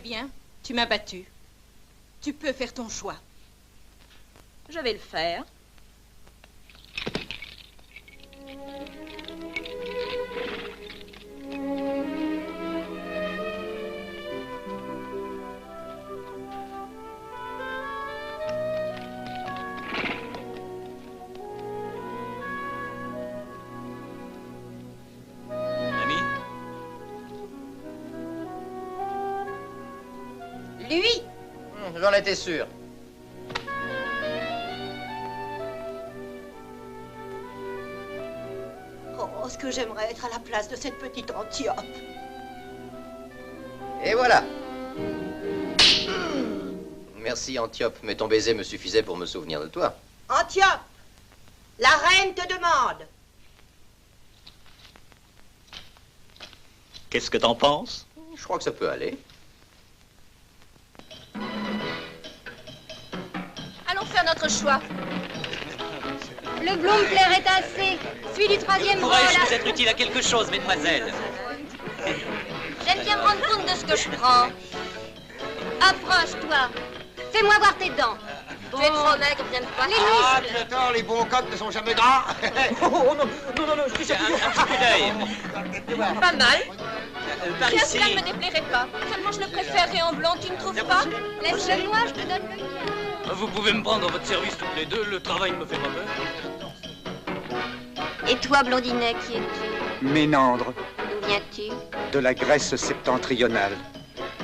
bien, tu m'as battu. Tu peux faire ton choix. Je vais le faire. Lui? J'en étais sûr. Oh, ce que j'aimerais être à la place de cette petite Antiope. Et voilà. Merci, Antiope, mais ton baiser me suffisait pour me souvenir de toi. Antiope, la reine te demande. Qu'est-ce que t'en penses? Je crois que ça peut aller. Allons faire notre choix. Le blond me plairait assez. Celui du troisième rang, Pourrais-je là. vous être utile à quelque chose, mesdemoiselles? J'aime bien me rendre compte de ce que je prends. Approche-toi. Fais-moi voir tes dents. Tu es trop maigre, viens de pas. Les Ah, muscles. tu as tort, les bons coqs ne sont jamais gras. Oh non, je suis un petit coup d'œil. Pas mal. Par Bien, ici. cela ne me déplairait pas. Seulement, je le préférerais en blanc, tu ne trouves pas? Laisse-le moi, je te donne le mien. Vous pouvez me prendre votre service toutes les deux, le travail ne me fait pas peur. Et toi, Blondinet, qui es-tu? Ménandre, D'où viens-tu? de la Grèce septentrionale.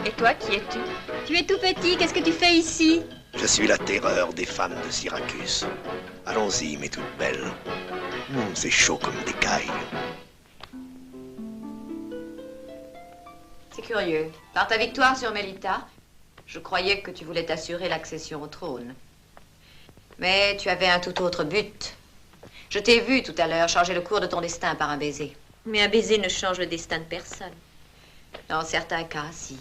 Et toi, qui es-tu? Tu es tout petit, qu'est-ce que tu fais ici? Je suis la terreur des femmes de Syracuse. Allons-y, mes toutes belles. C'est chaud comme des cailles. C'est curieux. Par ta victoire sur Mélita, je croyais que tu voulais t'assurer l'accession au trône. Mais tu avais un tout autre but. Je t'ai vu tout à l'heure changer le cours de ton destin par un baiser. Mais un baiser ne change le destin de personne. Dans certains cas, si.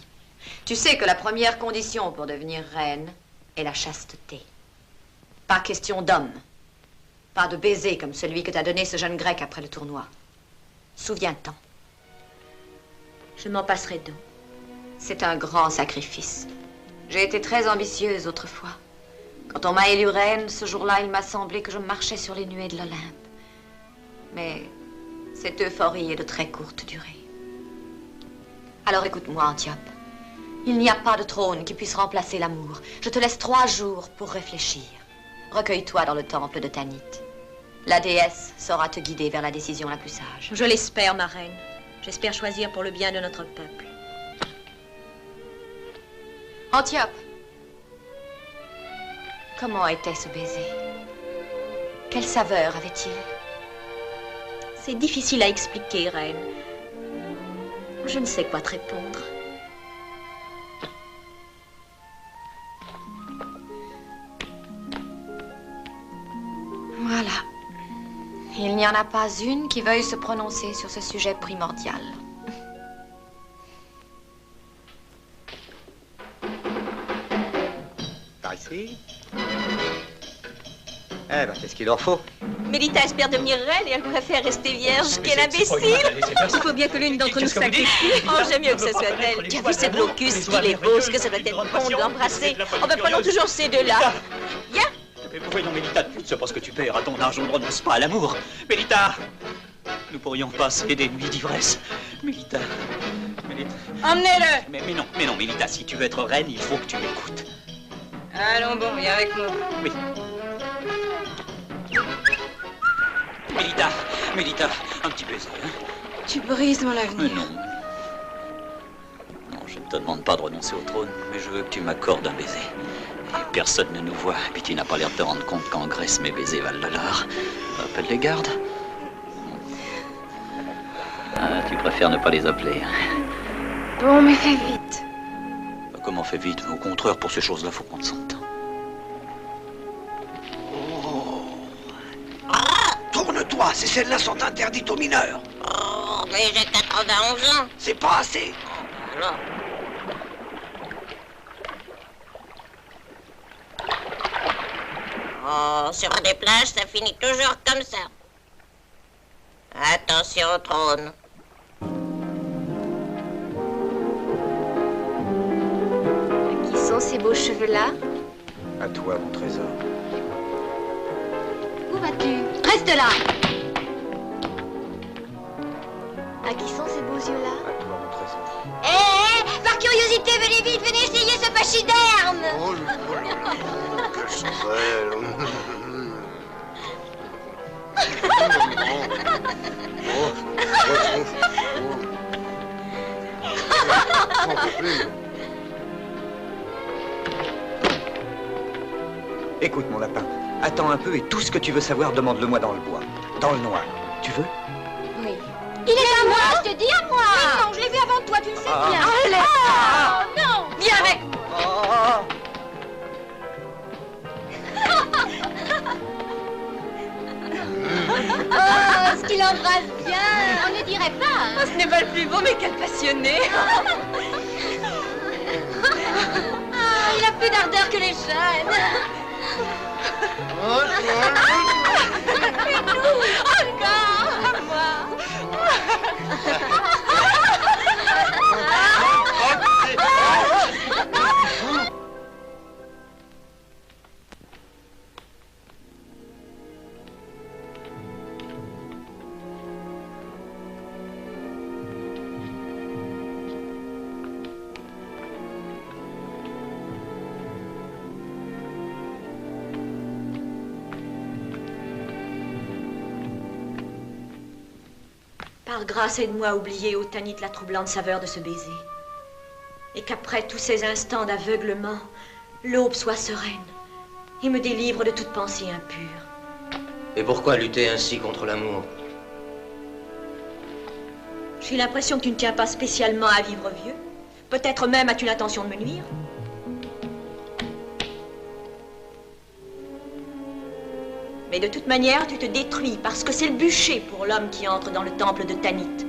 Tu sais que la première condition pour devenir reine est la chasteté. Pas question d'homme. Pas de baiser comme celui que t'a donné ce jeune grec après le tournoi. Souviens-t'en. Je m'en passerai donc. C'est un grand sacrifice. J'ai été très ambitieuse autrefois. Quand on m'a élue reine, ce jour-là, il m'a semblé que je marchais sur les nuées de l'Olympe. Mais cette euphorie est de très courte durée. Alors écoute-moi, Antiope. Il n'y a pas de trône qui puisse remplacer l'amour. Je te laisse 3 jours pour réfléchir. Recueille-toi dans le temple de Tanit. La déesse saura te guider vers la décision la plus sage. Je l'espère, ma reine. J'espère choisir pour le bien de notre peuple. Antiope, comment était ce baiser? Quelle saveur avait-il? C'est difficile à expliquer, reine. Je ne sais quoi te répondre. Voilà. Il n'y en a pas une qui veuille se prononcer sur ce sujet primordial. Par ici. Eh ben, qu'est-ce qu'il en faut? Mélita espère devenir reine et elle préfère rester vierge. Quel imbécile! Il faut bien que l'une d'entre nous sacrifie. Oh, j'aime mieux que ce soit elle. Tu as vu cette blocus, il est beau, ce que ça doit être bon de l'embrasser. Oh, ben prenons toujours ces deux-là. Viens! Mais voyons, Mélita, tu ne sais pas ce que tu perds à ton âge, on ne renonce pas à l'amour. Mélita, nous pourrions passer des nuits d'ivresse. Mélita, Emmenez-le! mais non, Mélita, si tu veux être reine, il faut que tu m'écoutes. Allons bon, viens avec moi. Oui. Mélita, un petit baiser, hein? Tu brises mon Mais avenir. non. Non, je ne te demande pas de renoncer au trône, mais je veux que tu m'accordes un baiser. Et personne ne nous voit, et puis tu n'as pas l'air de te rendre compte qu'en Grèce, mes baisers valent de l'or. Appelle les gardes. Ah, tu préfères ne pas les appeler. Bon, mais fais vite. Comment fait vite? Au contraire, pour ces choses-là, faut prendre son temps. Tourne-toi, ces scènes-là sont interdites aux mineurs. Oh, mais j'ai 91 ans. C'est pas assez. Alors. Oh, sur des plages, ça finit toujours comme ça. Attention au trône. ces beaux cheveux-là? À toi, mon trésor. Où vas-tu? Reste là! À qui sont ces beaux yeux-là? À toi, mon trésor. Par curiosité, venez vite, venez essayer ce pachyderme! Oh, quelle chevelle. Écoute, mon lapin, attends un peu et tout ce que tu veux savoir, demande-le-moi dans le bois. Dans le noir. Tu veux? Oui. Il est à moi, je te dis à moi! Mais non, je l'ai vu avant toi, tu le sais bien! Allez! Oh, non! Viens avec! Oh, ce qu'il embrasse bien! On ne dirait pas, hein? Oh, ce n'est pas le plus beau, mais quel passionné! Ah, il a plus d'ardeur que les jeunes! Encore! À moi! Par grâce, aide-moi à oublier au Tanit la troublante saveur de ce baiser. Et qu'après tous ces instants d'aveuglement, l'aube soit sereine et me délivre de toute pensée impure. Et pourquoi lutter ainsi contre l'amour? J'ai l'impression que tu ne tiens pas spécialement à vivre vieux. Peut-être même as-tu l'intention de me nuire. Mais de toute manière, tu te détruis parce que c'est le bûcher pour l'homme qui entre dans le temple de Tanit.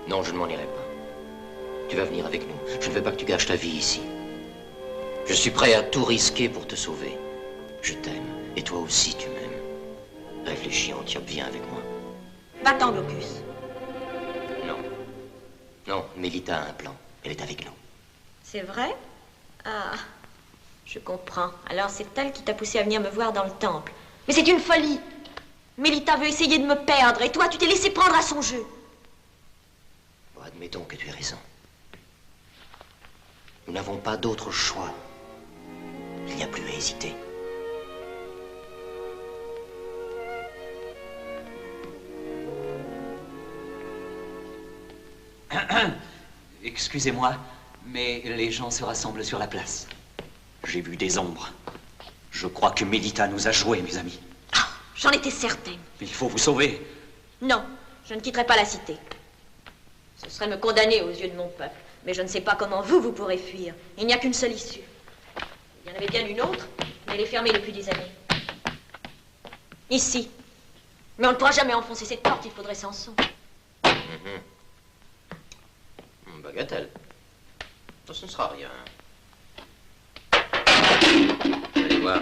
Non, je ne m'en irai pas. Tu vas venir avec nous. Je ne veux pas que tu gâches ta vie ici. Je suis prêt à tout risquer pour te sauver. Je t'aime. Et toi aussi, tu m'aimes. Réfléchis, Antiope, viens avec moi. Va-t'en, Glaucus. Non. Non, Mélita a un plan. Elle est avec nous. C'est vrai? Ah, je comprends. Alors c'est elle qui t'a poussé à venir me voir dans le temple. Mais c'est une folie. Mélita veut essayer de me perdre et toi, tu t'es laissé prendre à son jeu. Bon, admettons que tu aies raison. Nous n'avons pas d'autre choix. Il n'y a plus à hésiter. Excusez-moi, mais les gens se rassemblent sur la place. J'ai vu des ombres. Je crois que Mélita nous a joués, mes amis. Ah, j'en étais certaine. Il faut vous sauver. Non, je ne quitterai pas la cité. Ce serait me condamner aux yeux de mon peuple. Mais je ne sais pas comment vous pourrez fuir. Il n'y a qu'une seule issue. Il y en avait bien une autre, mais elle est fermée depuis des années. Ici. Mais on ne pourra jamais enfoncer cette porte, il faudrait sans son. Bagatelle. Ça, ce ne sera rien. Allez voir.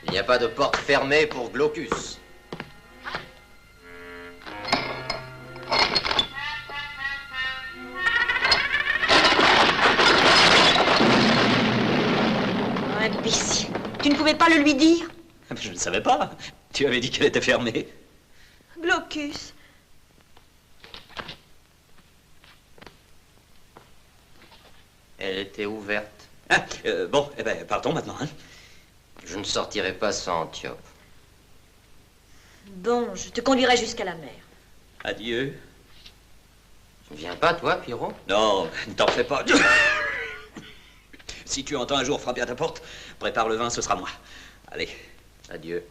Il n'y a pas de porte fermée pour Glaucus. Imbécile. Tu ne pouvais pas le lui dire? Je ne savais pas. Tu avais dit qu'elle était fermée. Glaucus. Elle était ouverte. Ah, bon, eh ben, partons maintenant. Hein. Je ne sortirai pas sans Antiope. Bon, je te conduirai jusqu'à la mer. Adieu. Tu ne viens pas, toi, Pierrot? Non, ne t'en fais pas. Si tu entends un jour frapper à ta porte, prépare le vin, ce sera moi. Allez. Adieu.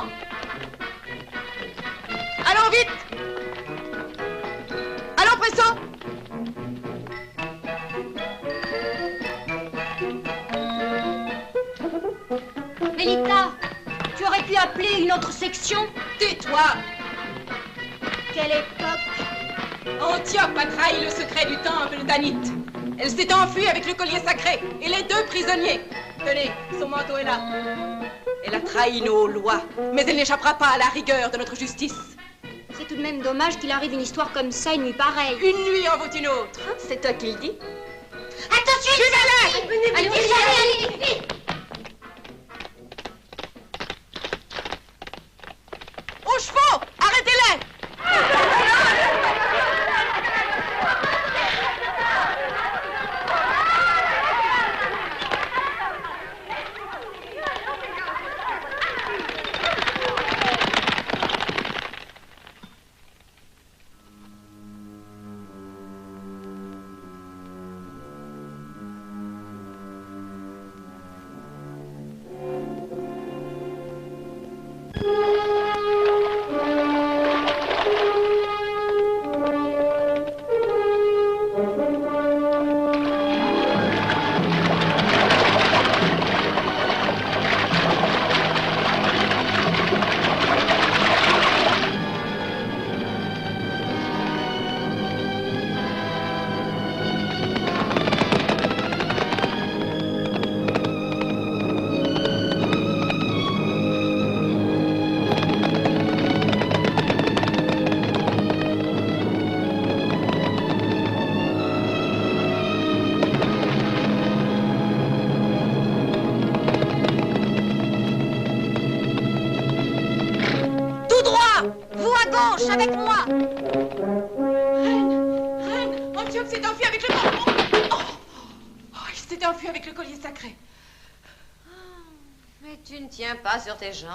Allons! Allons vite! Allons, pressons! Mélita, tu aurais pu appeler une autre section? Tais-toi! Quelle époque! Antiope a trahi le secret du temple d'Anit. Elle s'est enfuie avec le collier sacré et les 2 prisonniers. Tenez, son manteau est là. Elle a trahi nos lois, mais elle n'échappera pas à la rigueur de notre justice. C'est tout de même dommage qu'il arrive une histoire comme ça une nuit pareille. Une nuit en vaut une autre. C'est toi qui le dis. Attention! Suivez-la! Allez, allez, vite! Aux chevaux! Arrêtez-les! Avec moi! Reine! Antiope s'est enfui avec le... il s'est enfui avec le collier sacré. Mais tu ne tiens pas sur tes jambes.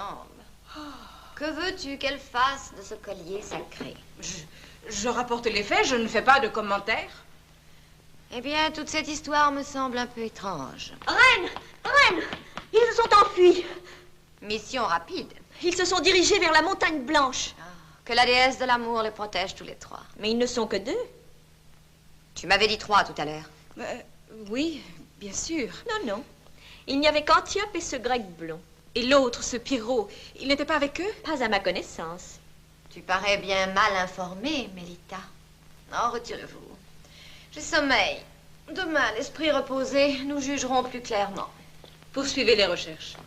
Que veux-tu qu'elle fasse de ce collier sacré? Je rapporte les faits, je ne fais pas de commentaires. Eh bien, toute cette histoire me semble un peu étrange. Reine! Reine! Ils se sont enfuis. Mission rapide. Ils se sont dirigés vers la montagne blanche. Que la déesse de l'amour les protège tous les 3. Mais ils ne sont que 2. Tu m'avais dit 3 tout à l'heure. Oui, bien sûr. Non, non. Il n'y avait qu'Antiope et ce grec blond. Et l'autre, ce Pirot, il n'était pas avec eux? Pas à ma connaissance. Tu parais bien mal informée, Mélita. Non, retirez-vous. J'ai sommeil. Demain, l'esprit reposé, nous jugerons plus clairement. Poursuivez les recherches.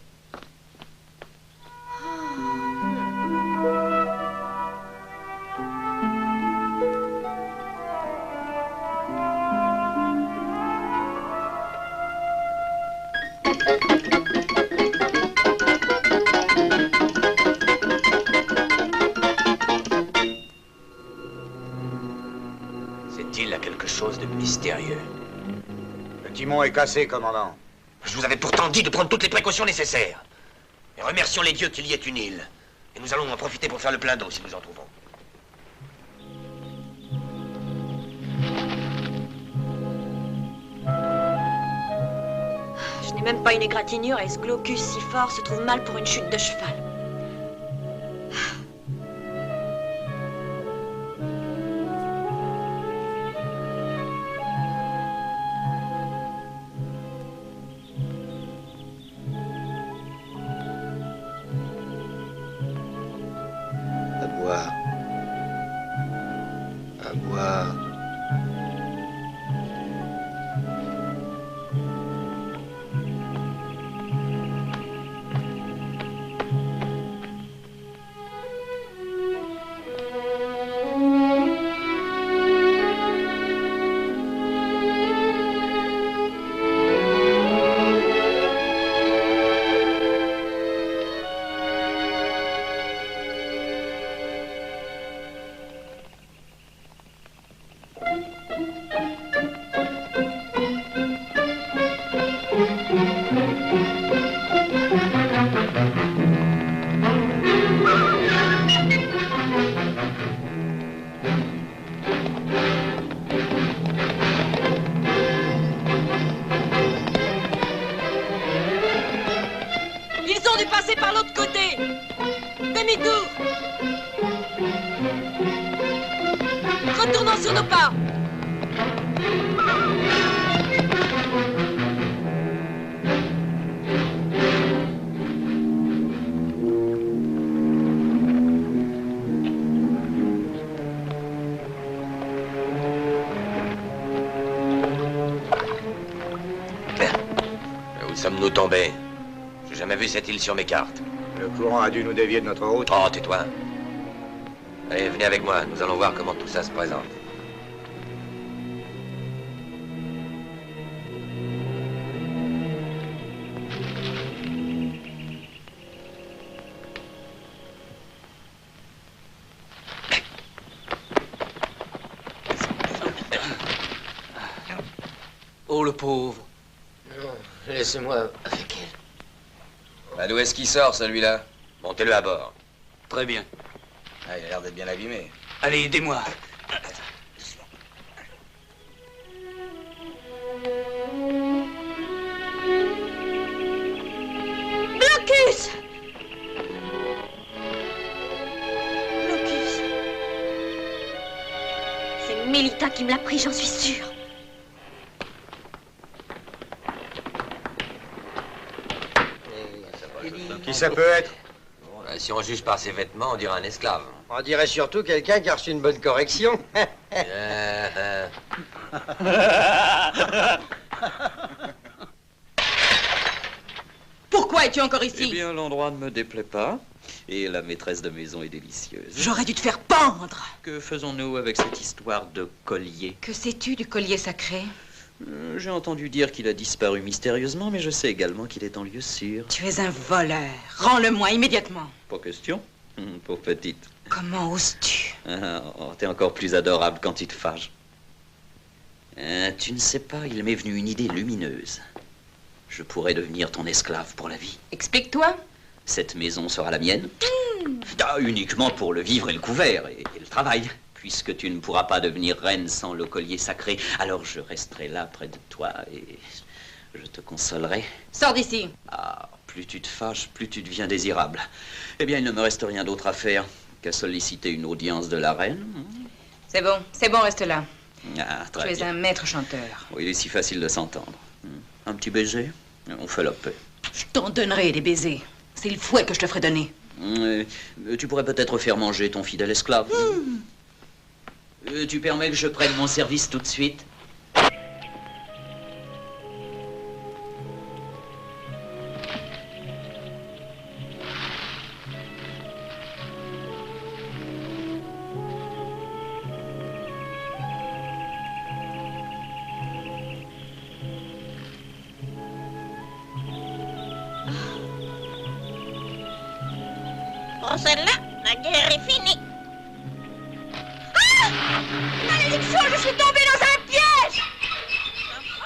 C'est-il là quelque chose de mystérieux? Le timon est cassé, commandant. Je vous avais pourtant dit de prendre toutes les précautions nécessaires. Et remercions les dieux qu'il y ait une île. Et nous allons en profiter pour faire le plein d'eau si nous en trouvons. Je n'ai même pas une égratignure et ce glaucus si fort se trouve mal pour une chute de cheval. À boire. À boire. surtout pas. Où sommes-nous tombés? J'ai jamais vu cette île sur mes cartes. Le courant a dû nous dévier de notre route. Oh, tais-toi. Allez, venez avec moi, nous allons voir comment tout ça se présente. Oh, le pauvre. Non, laissez-moi avec elle. Bah, d'où est-ce qu'il sort, celui-là? Montez-le à bord. Très bien. Ah, il a l'air d'être bien abîmé. Allez, aidez-moi. Blocus! Blocus. C'est Mélita qui me l'a pris, j'en suis sûre. Qui ça peut être? Si on juge par ses vêtements, on dirait un esclave. On dirait surtout quelqu'un qui a reçu une bonne correction. Pourquoi es-tu encore ici? Eh bien, l'endroit ne me déplaît pas. Et la maîtresse de maison est délicieuse. J'aurais dû te faire pendre. Que faisons-nous avec cette histoire de collier? Que sais-tu du collier sacré? J'ai entendu dire qu'il a disparu mystérieusement, mais je sais également qu'il est en lieu sûr. Tu es un voleur. Rends-le-moi immédiatement. Pas question. Pauvre petite. Comment oses-tu? T'es encore plus adorable quand tu te fâches. Tu ne sais pas, il m'est venu une idée lumineuse. Je pourrais devenir ton esclave pour la vie. Explique-toi. Cette maison sera la mienne. Uniquement pour le vivre et le couvert et le travail. Puisque tu ne pourras pas devenir reine sans le collier sacré, alors je resterai là près de toi et je te consolerai. Sors d'ici. Ah, plus tu te fâches, plus tu deviens désirable. Eh bien, il ne me reste rien d'autre à faire qu'à solliciter une audience de la reine. C'est bon, reste là. Ah, très Tu es bien. un maître chanteur. Oui, il est si facile de s'entendre. Un petit baiser, on fait la paix. Je t'en donnerai des baisers. C'est le fouet que je te ferai donner. Tu pourrais peut-être faire manger ton fidèle esclave. Tu permets que je prenne mon service tout de suite? Pour celle-là, la guerre est finie. Malédiction, je suis tombée dans un piège!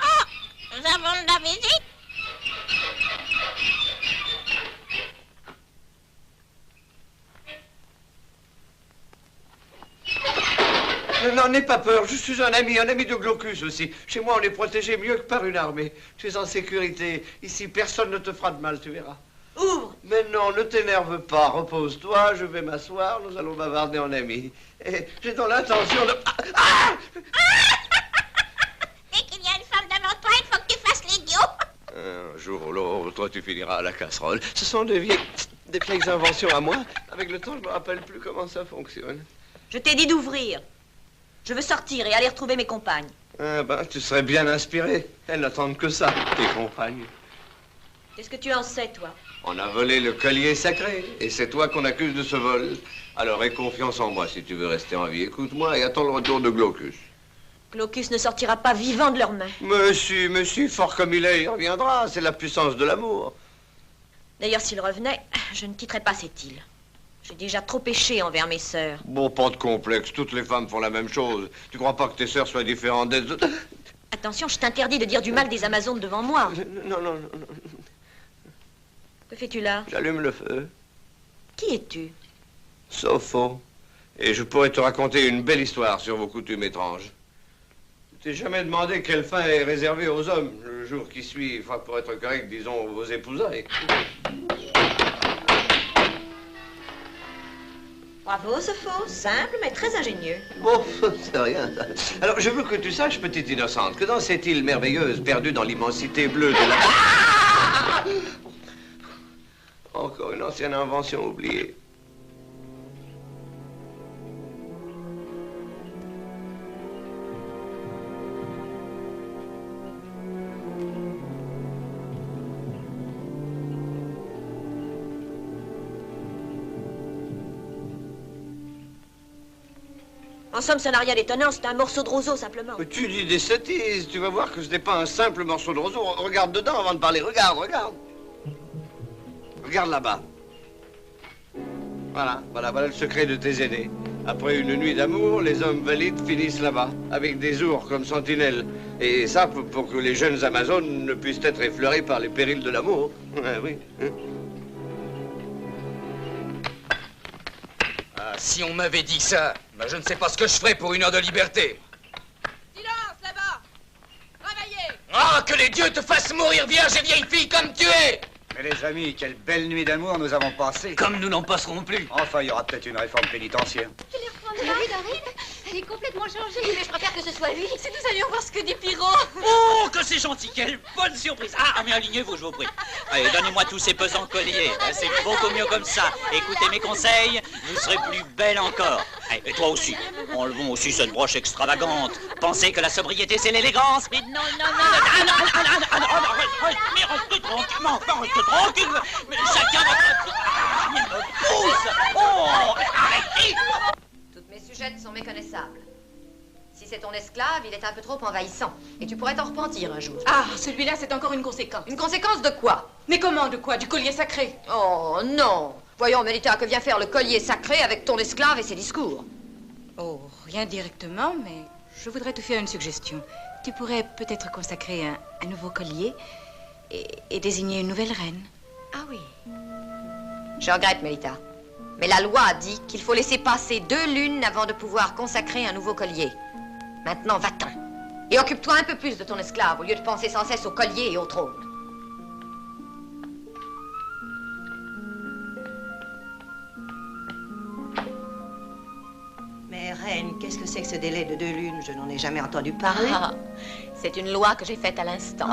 Oh, nous avons de la visite. N'en aie pas peur, je suis un ami de Glaucus aussi. Chez moi, on est protégé mieux que par une armée. Tu es en sécurité. Ici, personne ne te fera de mal, tu verras. Ouvre! Mais non, ne t'énerve pas, repose-toi, je vais m'asseoir, nous allons bavarder en amis. Et j'ai dans l'intention de... Dès qu'il y a une femme devant toi, il faut que tu fasses l'idiot. Un jour ou l'autre, tu finiras à la casserole. Ce sont des vieilles inventions à moi. Avec le temps, je me rappelle plus comment ça fonctionne. Je t'ai dit d'ouvrir. Je veux sortir et aller retrouver mes compagnes. Ah ben, tu serais bien inspiré. Elles n'attendent que ça, tes compagnes. Qu'est-ce que tu en sais, toi? On a volé le collier sacré, et c'est toi qu'on accuse de ce vol. Alors aie confiance en moi si tu veux rester en vie. Écoute-moi et attends le retour de Glaucus. Glaucus ne sortira pas vivant de leurs mains. Monsieur, fort comme il est, il reviendra. C'est la puissance de l'amour. D'ailleurs, s'il revenait, je ne quitterais pas cette île. J'ai déjà trop péché envers mes sœurs. Bon, pas de complexe. Toutes les femmes font la même chose. Tu crois pas que tes sœurs soient différentes des autres? Attention, je t'interdis de dire du mal des Amazones devant moi. Non. Que fais-tu là? J'allume le feu. Qui es-tu? Sopho. Et je pourrais te raconter une belle histoire sur vos coutumes étranges. Tu t'es jamais demandé quelle fin est réservée aux hommes le jour qui suit, enfin pour être correct, disons, vos épousailles. Bravo, Sopho. Simple, mais très ingénieux. Bon, c'est rien, ça. Alors, je veux que tu saches, petite innocente, que dans cette île merveilleuse, perdue dans l'immensité bleue de la... Encore une ancienne invention oubliée. En somme, ça n'a rien d'étonnant, c'est un morceau de roseau, simplement. Mais tu dis des sottises, tu vas voir que ce n'est pas un simple morceau de roseau. Regarde dedans avant de parler, regarde, regarde. Regarde là-bas. Voilà le secret de tes aînés. Après une nuit d'amour, les hommes valides finissent là-bas, avec des ours comme sentinelles. Et ça, pour que les jeunes Amazones ne puissent être effleurés par les périls de l'amour. Oui. Si on m'avait dit ça, ben je ne sais pas ce que je ferais pour une heure de liberté. Silence, là-bas! Travaillez! Ah, que les dieux te fassent mourir, vierge et vieille fille, comme tu es! Mais les amis, quelle belle nuit d'amour nous avons passée. Comme nous n'en passerons plus. Enfin, il y aura peut-être une réforme pénitentiaire. Tu les reprendras, Dorine? Elle est complètement changée. Mais je préfère que ce soit lui. Si nous allions voir ce que dit Pirot. Oh, que c'est gentil, quelle bonne surprise. Ah, mais alignez-vous, je vous prie. Allez, donnez-moi tous ces pesants colliers. C'est beaucoup mieux comme ça. Écoutez mes conseils, vous serez plus belle encore. Et toi aussi. Enlevons aussi cette broche extravagante. Pensez que la sobriété, c'est l'élégance. Mais non, mais restez tranquille, enfin, restez tranquille. Mais chacun va... Il me pousse. Oh, mais arrêtez. Toutes mes sujettes sont méconnaissables. Si c'est ton esclave, il est un peu trop envahissant. Et tu pourrais t'en repentir un jour. Ah, celui-là, c'est encore une conséquence. Une conséquence de quoi? Mais comment, de quoi? Du collier sacré? Oh, non. Voyons, Mélita, que vient faire le collier sacré avec ton esclave et ses discours? Oh, rien directement, mais je voudrais te faire une suggestion. Tu pourrais peut-être consacrer un nouveau collier et désigner une nouvelle reine. Ah oui. Je regrette, Mélita. Mais la loi dit qu'il faut laisser passer 2 lunes avant de pouvoir consacrer un nouveau collier. Maintenant, va-t'en. Et occupe-toi un peu plus de ton esclave au lieu de penser sans cesse au collier et au trône. Mais reine, qu'est-ce que c'est que ce délai de 2 lunes? Je n'en ai jamais entendu parler. Ah, c'est une loi que j'ai faite à l'instant.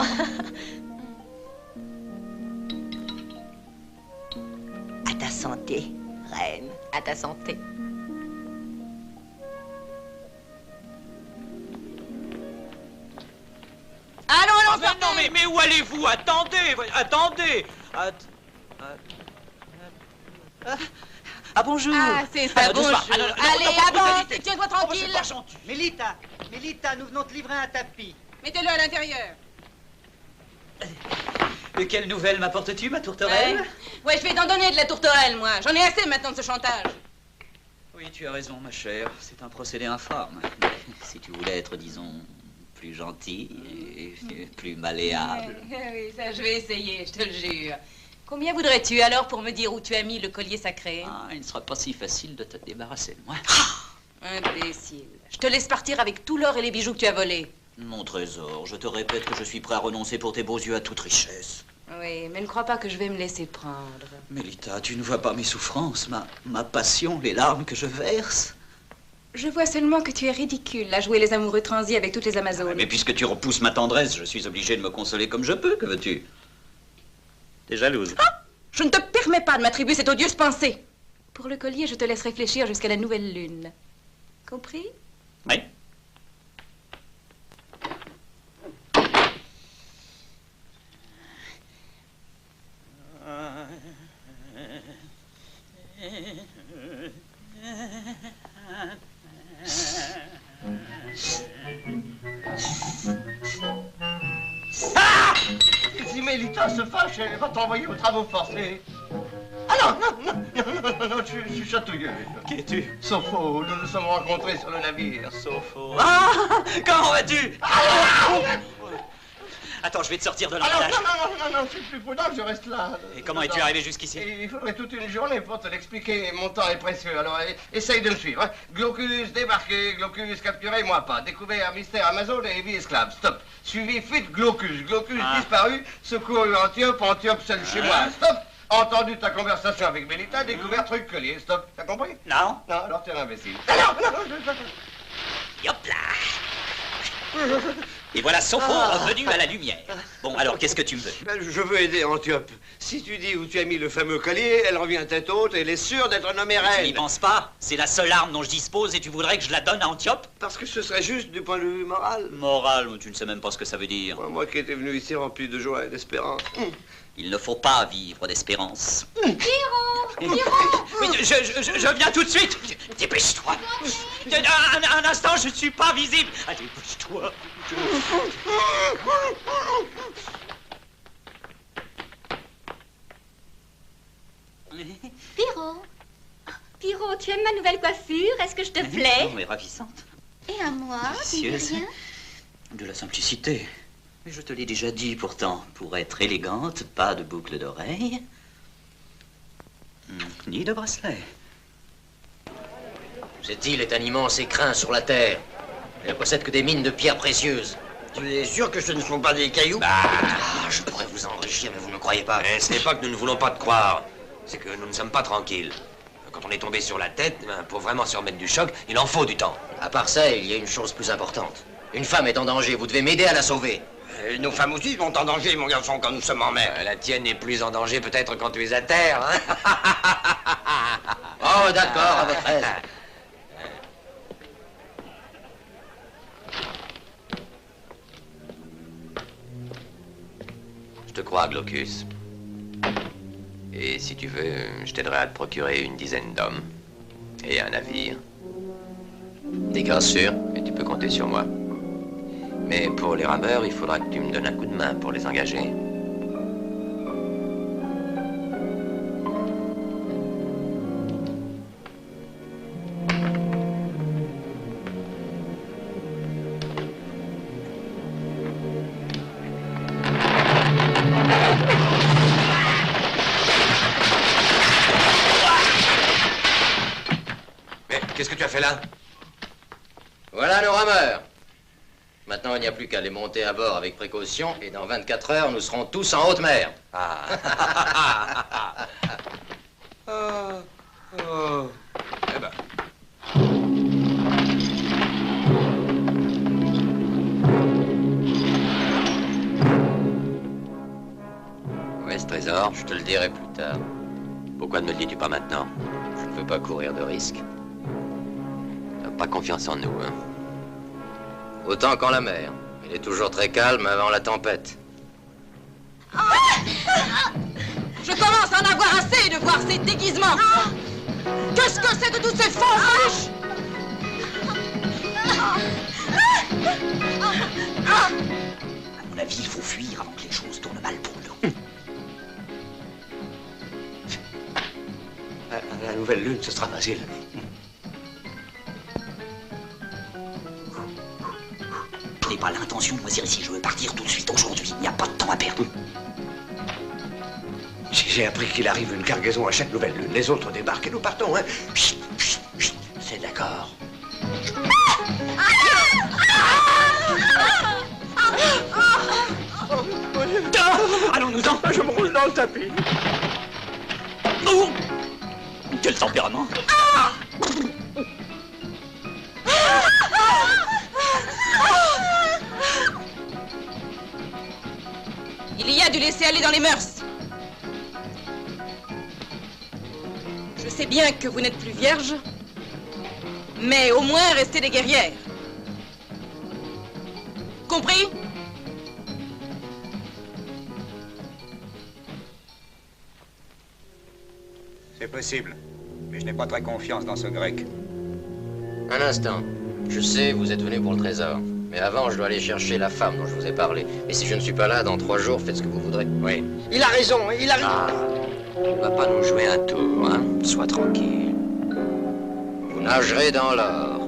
À ta santé, reine. À ta santé. Allons, Ah, non, mais où allez-vous? Attendez. Ah, bonjour. Ah, c'est ça, bonjour. Allez, avance, tiens-toi tranquille. Mélita, nous venons te livrer un tapis. Mettez-le à l'intérieur. Et quelle nouvelle m'apportes-tu, ma tourterelle? Ouais, je vais t'en donner de la tourterelle, moi. J'en ai assez maintenant de ce chantage. Oui, tu as raison, ma chère. C'est un procédé infâme. Mais si tu voulais être, disons, plus gentil et plus malléable. Oui, ça, je vais essayer, je te le jure. Combien voudrais-tu alors pour me dire où tu as mis le collier sacré? Ah, il ne sera pas si facile de te débarrasser de moi. Imbécile. Je te laisse partir avec tout l'or et les bijoux que tu as volés. Mon trésor, je te répète que je suis prêt à renoncer pour tes beaux yeux à toute richesse. Oui, mais ne crois pas que je vais me laisser prendre. Mélita, tu ne vois pas mes souffrances, ma passion, les larmes que je verse. Je vois seulement que tu es ridicule à jouer les amoureux transis avec toutes les Amazones. Mais puisque tu repousses ma tendresse, je suis obligé de me consoler comme je peux, que veux-tu? T'es jalouse. Ah! Je ne te permets pas de m'attribuer cette odieuse pensée. Pour le collier, je te laisse réfléchir jusqu'à la nouvelle lune. Compris? Oui. Ah! Si Mélita se fâche, elle va t'envoyer aux travaux forcés. Ah non, je suis chatouilleux. Qui es-tu? Sopho, nous nous sommes rencontrés sur le navire. Sopho. Ah! Comment vas-tu? Attends, je vais te sortir de là. Non, c'est plus prudent que je reste là. Et comment es-tu arrivé jusqu'ici? Il faudrait toute une journée pour te l'expliquer. Mon temps est précieux, alors essaye de me suivre. Hein. Glaucus débarqué, Glaucus capturé, moi pas. Découvert mystère Amazon et vie esclave. Stop. Suivi fuite Glaucus. Glaucus disparu, secours Antiope, Antiope seul chez moi. Stop. entendu ta conversation avec Mélita, découvert truc collier. Stop, t'as compris? Non. Non, alors t'es un imbécile. Hop là. Et voilà Sopho revenu à la lumière. Bon, alors, qu'est-ce que tu veux? Je veux aider Antiope. Si tu dis où tu as mis le fameux collier, elle revient tête haute et elle est sûre d'être nommée reine. Tu n'y penses pas? C'est la seule arme dont je dispose et tu voudrais que je la donne à Antiope? Parce que ce serait juste du point de vue moral. Moral, tu ne sais même pas ce que ça veut dire. Moi qui étais venu ici rempli de joie et d'espérance. Il ne faut pas vivre d'espérance. Pierrot! Oui, je viens tout de suite. Dépêche-toi. Un instant, je ne suis pas visible. Ah, dépêche-toi. Pierrot, tu aimes ma nouvelle coiffure? Est-ce que je te plais? Mais ravissante. Et à moi? Délicieuse. De la simplicité. Mais je te l'ai déjà dit pourtant, pour être élégante, pas de boucle d'oreille, ni de bracelet. Cette île est un immense écrin sur la terre. Elle ne possède que des mines de pierres précieuses. Tu es sûr que ce ne sont pas des cailloux? Je pourrais vous enrichir, mais vous ne me croyez pas. Ce n'est pas que nous ne voulons pas te croire. C'est que nous ne sommes pas tranquilles. Quand on est tombé sur la tête, pour vraiment se remettre du choc, il en faut du temps. À part ça, il y a une chose plus importante. Une femme est en danger, vous devez m'aider à la sauver. Nos femmes aussi sont en danger, mon garçon, quand nous sommes en mer. La tienne est plus en danger peut-être quand tu es à terre, hein? Oh, d'accord, avec raison. Je te crois, Glaucus. Et si tu veux, je t'aiderai à te procurer une dizaine d'hommes et un navire. Des grâces sûres? Et tu peux compter sur moi. Mais pour les rameurs, il faudra que tu me donnes un coup de main pour les engager. Mais qu'est-ce que tu as fait là? Voilà nos rameurs. Maintenant, il n'y a plus qu'à les monter à bord avec précaution, et dans 24 heures, nous serons tous en haute mer. Eh ben. Où est ce trésor? Je te le dirai plus tard. Pourquoi ne me le dis-tu pas maintenant? Je ne veux pas courir de risque. T'as pas confiance en nous, hein? Autant qu'en la mer. Il est toujours très calme avant la tempête. Je commence à en avoir assez de voir ces déguisements. Qu'est-ce que c'est que toutes ces fanfreluches? À mon avis, il faut fuir avant que les choses tournent mal pour nous. À la nouvelle lune, ce sera facile. Je n'ai pas l'intention de moisir ici. Je veux partir tout de suite aujourd'hui. Il n'y a pas de temps à perdre. J'ai appris qu'il arrive une cargaison à chaque nouvelle lune. Les autres débarquent et nous partons, hein? Chut, chut, chut. C'est d'accord. Allons-nous-en. Je me roule dans le tapis. Oh, quel tempérament. Il y a du laisser-aller dans les mœurs. Je sais bien que vous n'êtes plus vierge, mais au moins restez des guerrières. Compris? C'est possible, mais je n'ai pas très confiance dans ce grec. Un instant. Je sais, vous êtes venu pour le trésor. Mais avant, je dois aller chercher la femme dont je vous ai parlé. Et si je ne suis pas là, dans 3 jours, faites ce que vous voudrez. Oui. Il a raison, il a raison. Tu vas pas nous jouer un tour, hein? Sois tranquille. Vous nagerez dans l'or.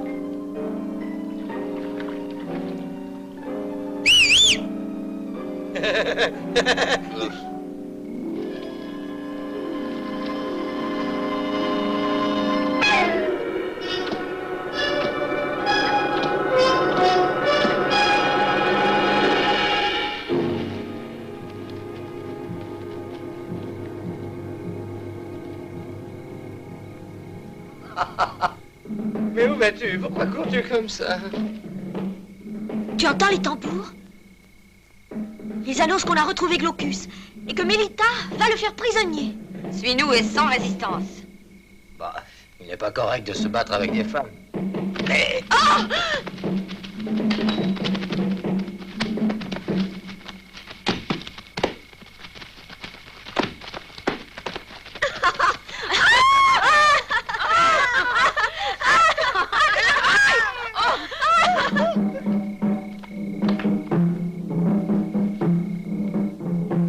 Mais où vas-tu? Pourquoi cours-tu comme ça? Tu entends les tambours? Ils annoncent qu'on a retrouvé Glaucus et que Mélita va le faire prisonnier. Suis-nous et sans résistance. Bah, il n'est pas correct de se battre avec des femmes. Mais... Oh!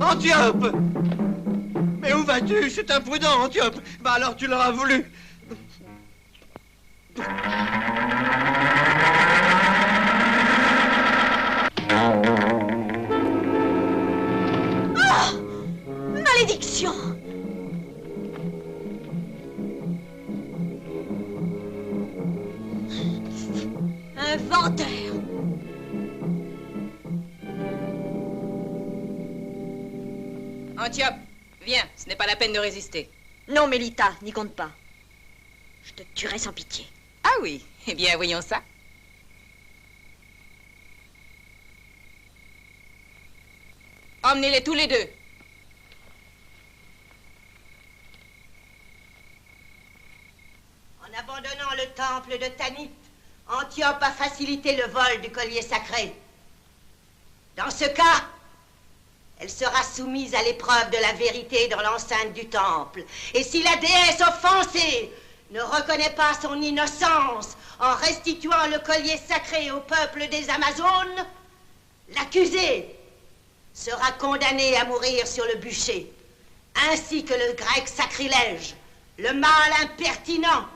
Antiope! Mais où vas-tu? C'est imprudent, Antiope! Bah alors tu l'auras voulu! Oh! Malédiction! Un menteur! Antiope, viens, ce n'est pas la peine de résister. Non, Mélita, n'y compte pas. Je te tuerai sans pitié. Ah oui, eh bien, voyons ça. Emmenez-les tous les deux. En abandonnant le temple de Tanit, Antiope a facilité le vol du collier sacré. Dans ce cas, elle sera soumise à l'épreuve de la vérité dans l'enceinte du temple. Et si la déesse offensée ne reconnaît pas son innocence en restituant le collier sacré au peuple des Amazones, l'accusé sera condamné à mourir sur le bûcher, ainsi que le grec sacrilège, le mâle impertinent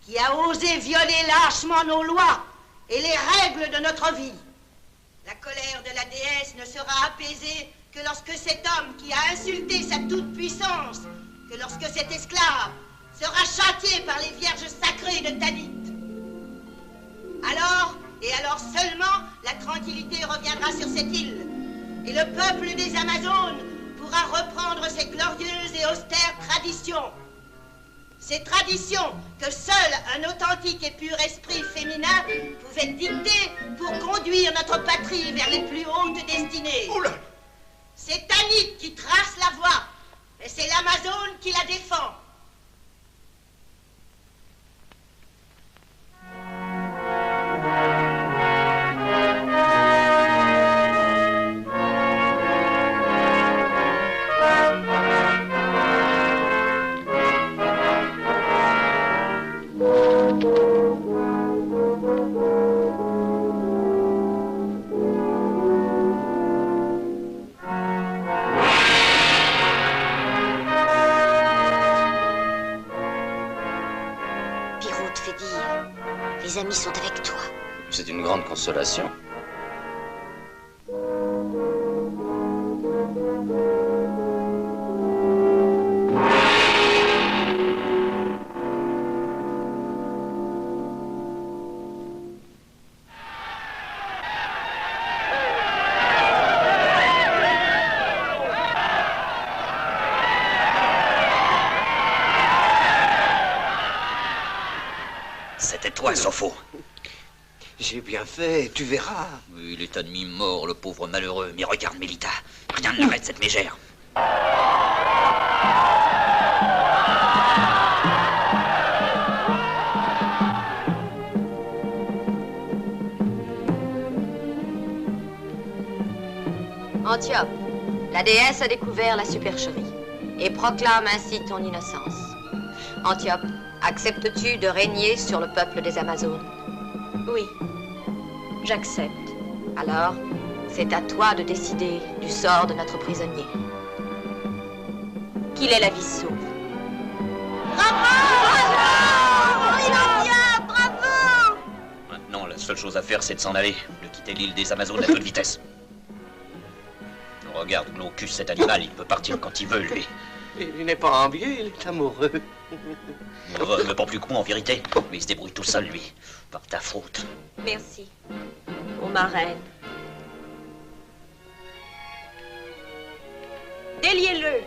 qui a osé violer lâchement nos lois et les règles de notre vie. La colère de la déesse ne sera apaisée que lorsque cet homme qui a insulté sa toute-puissance, que lorsque cet esclave sera châtié par les vierges sacrées de Tanit. Alors, et alors seulement, la tranquillité reviendra sur cette île, et le peuple des Amazones pourra reprendre ses glorieuses et austères traditions. Ces traditions que seul un authentique et pur esprit féminin pouvait dicter pour conduire notre patrie vers les plus hautes destinées. Oula! C'est Tanit qui trace la voie, mais c'est l'Amazone qui la défend. Les amis sont avec toi. C'est une grande consolation. C'était toi, Sopho. J'ai bien fait, tu verras. Il est à demi mort, le pauvre malheureux. Mais regarde, Mélita. Rien ne l'arrête, cette mégère. Antiope, la déesse a découvert la supercherie et proclame ainsi ton innocence. Antiope, acceptes-tu de régner sur le peuple des Amazones? Oui, j'accepte. Alors, c'est à toi de décider du sort de notre prisonnier. Qu'il ait la vie sauve. Bravo! Maintenant, la seule chose à faire, c'est de s'en aller, de quitter l'île des Amazones à toute vitesse. Regarde, Glaucus, cet animal, il peut partir quand il veut, lui. Il n'est pas envieux, il est amoureux. Mais pas plus que moi, en vérité. Mais il se débrouille tout seul, lui. Par ta faute. Merci. Ô ma reine. Déliez-le.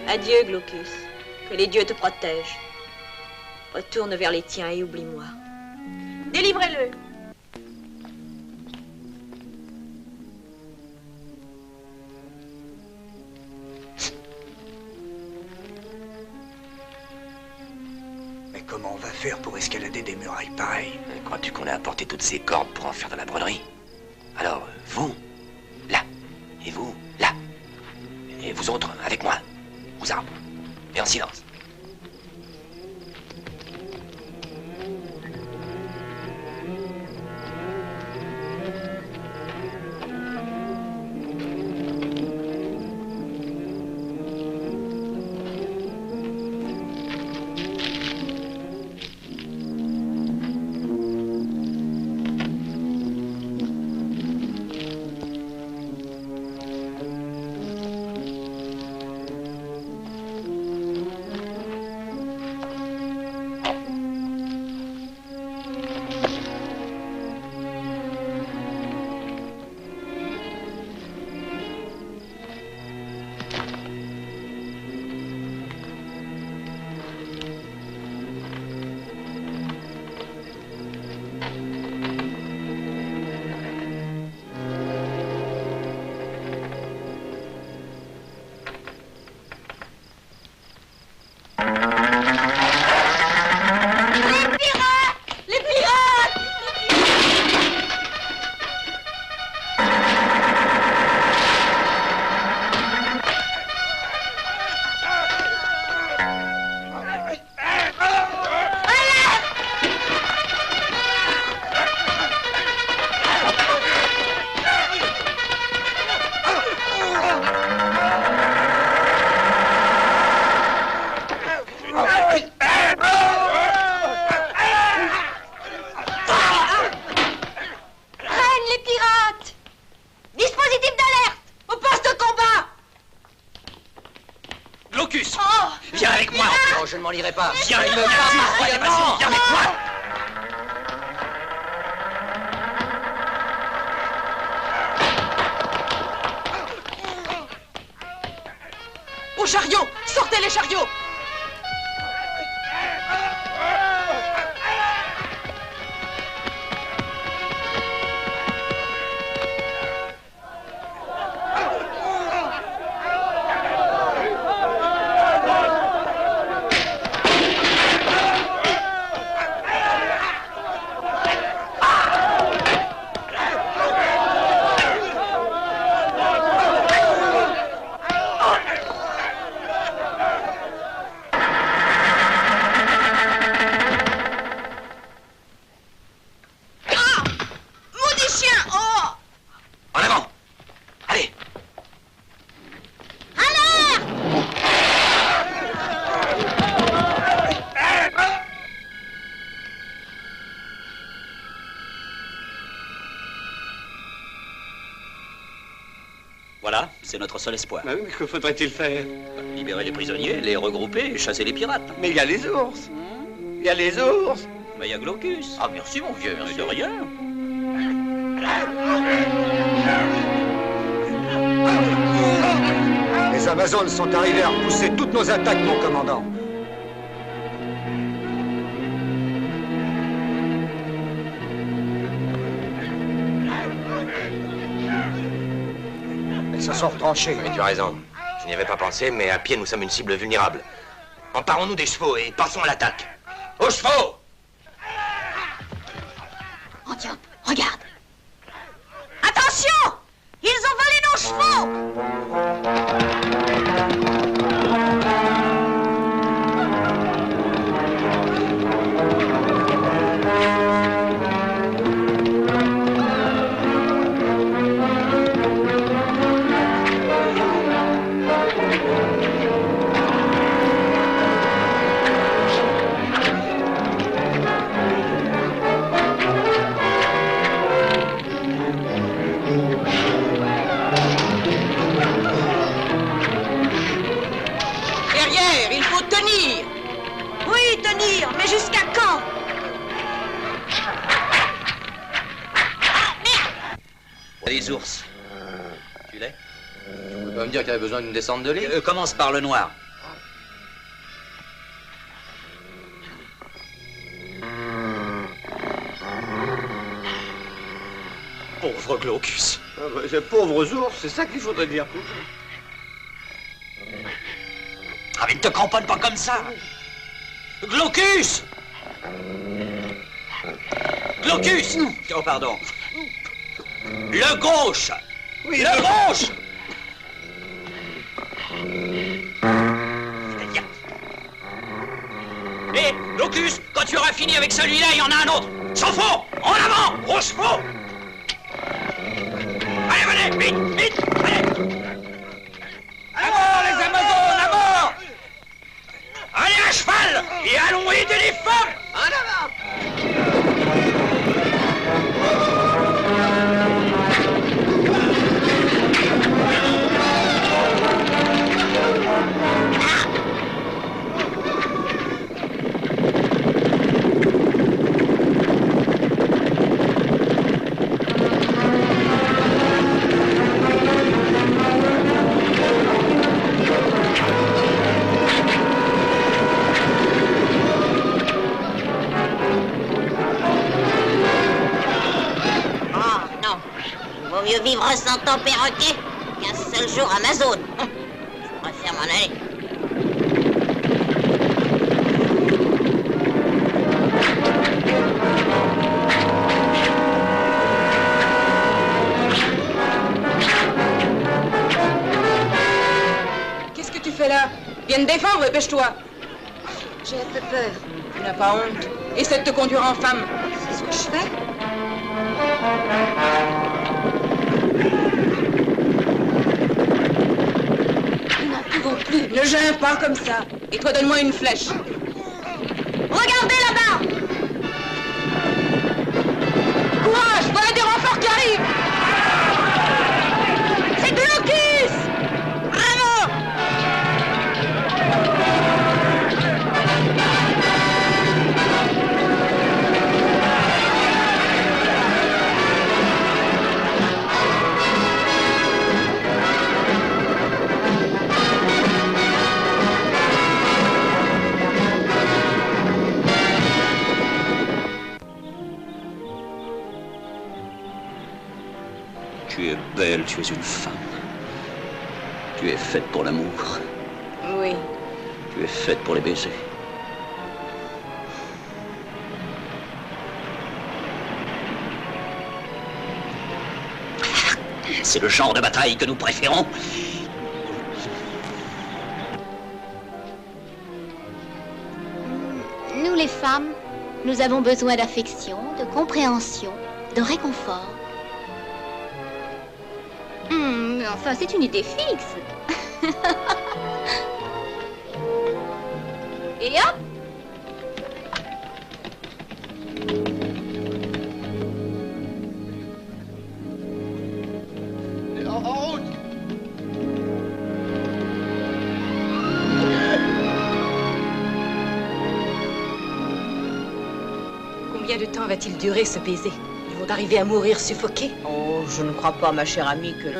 Adieu, Glaucus. Que les dieux te protègent. Retourne vers les tiens et oublie-moi. Délivrez-le. Mais comment on va faire pour escalader des murailles pareilles? Crois-tu qu'on a apporté toutes ces cordes pour en faire de la broderie? Alors, vous, là. Et vous, là. Et vous autres, avec moi. Aux arbres. Et en silence. Viens avec moi. Non, je ne m'en irai pas. Viens avec moi. Viens avec moi. Au chariot! Sortez les chariots! Voilà, c'est notre seul espoir. Mais que faudrait-il faire? Libérer les prisonniers, les regrouper et chasser les pirates. Mais il y a les ours. Il y a les ours. Mais il y a Glaucus. Ah, merci, mon vieux. De rien. Les Amazones sont arrivés à repousser toutes nos attaques, mon commandant. Elles se sont retranchées. Mais tu as raison. Je n'y avais pas pensé, mais à pied, nous sommes une cible vulnérable. Emparons-nous des chevaux et passons à l'attaque. Aux chevaux! Antiope, regarde. Attention! Ils ont volé nos chevaux! Mais jusqu'à quand? Les ours. Tu l'es? Tu peux pas me dire qu'il y avait besoin d'une descente de lit? Commence par le noir. Pauvre Glaucus. Ah bah, ces pauvres ours, c'est ça qu'il faudrait dire. Ah, mais ne te cramponne pas comme ça. Glaucus! Glaucus! Oh, pardon. Le gauche! Oui, le gauche! Hé, Glaucus, quand tu auras fini avec celui-là, il y en a un autre. Sans fond! En avant! Gros chevaux! Allez, venez! Vite! Vite! Allez! À mort, les Amazones! À mort! Allez, à cheval! Et allons aider les femmes! En avant! Mieux vivre sans temps perroquet qu'un seul jour Amazon. Je préfère m'en aller. Qu'est-ce que tu fais là? Viens te défendre, dépêche-toi. J'ai un peu peur. Tu n'as pas honte. Essaie de te conduire en femme. C'est ce que je fais. Plus. Ne gêne pas comme ça. Et toi, donne-moi une flèche. Regardez là-bas! Courage! Voilà des renforts qui arrivent! C'est Glaucus! Bravo! Tu es belle, tu es une femme. Tu es faite pour l'amour. Oui. Tu es faite pour les baisers. C'est le genre de bataille que nous préférons. Nous les femmes, nous avons besoin d'affection, de compréhension, de réconfort. Mais enfin, c'est une idée fixe. Et hop! Combien de temps va-t-il durer, ce baiser? Ils vont arriver à mourir suffoqués? Oh, je ne crois pas, ma chère amie, que...